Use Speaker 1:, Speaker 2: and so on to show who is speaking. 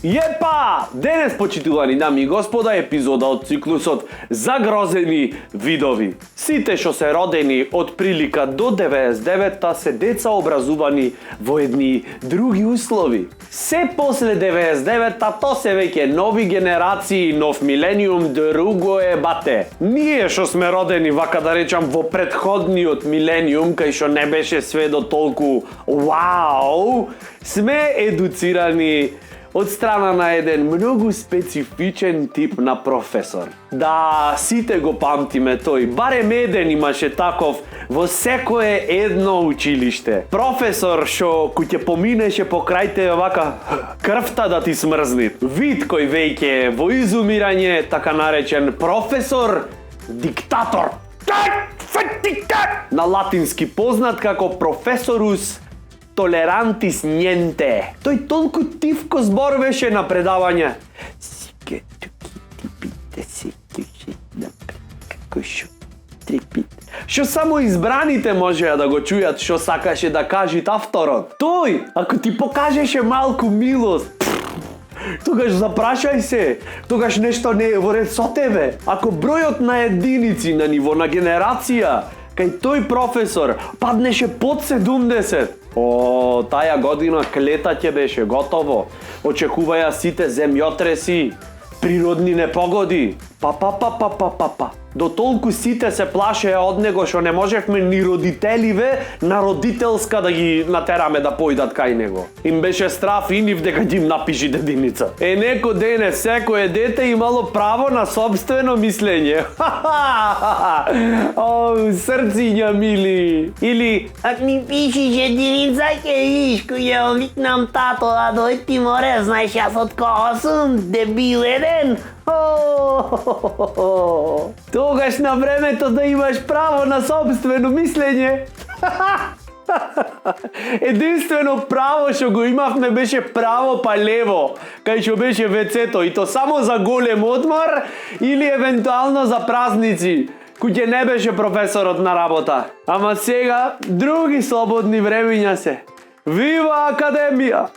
Speaker 1: Jepá! Денес, почитувани дами и господа, епизода од циклусот Загрозени видови. Сите што се родени од прилика до 99-та се деца образувани во едни други услови. Се после 99-та то се веќе нови генерации, нов милениум, друго е бате. Ние што сме родени, вака да речам, во претходниот милениум, кај што не беше све до толку вау, сме едуцирани од страна на еден многу специфичен тип на професор. Да, сите го памтиме тој, барем еден имаше таков во секое едно училиште. Професор што кој ќе поминеше покрај тебе вака крвта да ти смрзни. Вид кој веќе во изумирање, така наречен професор диктатор. На латински познат како професорус толерантис niente. Тој толку тивко зборуваше на предавање. Што само избраните можеа да го чујат што сакаше да кажи авторот. Тој, ако ти покажеше малку милост, тогаш запрашај се, тогаш нешто не е во ред со тебе. Ако бројот на единици на ниво на генерација кај тој професор паднеше под 70, таа година клета ќе беше готово. Очекуваја сите земјотреси, природни непогоди. До толку сите се плашеа од него што не можевме ни родителиве на родителска да ги натераме да појдат кај него. Им беше страф и нив дека ги им напиши дединица. Неко денес секое дете имало право на собствено мислење. Срциња мили. Или
Speaker 2: Ако ми пишиш единица, ќе виш кој ја викнам тато да дојди ти море, знаеш јас од кого сум, дебил еден.
Speaker 1: Тогаш на времето да имаш право на собствено мислење. Единствено право што го имавме беше право па лево, кај што беше вецето, и то само за голем одмор или евентуално за празници, кој не беше професорот на работа. Ама сега други слободни времиња се. Вива Академија!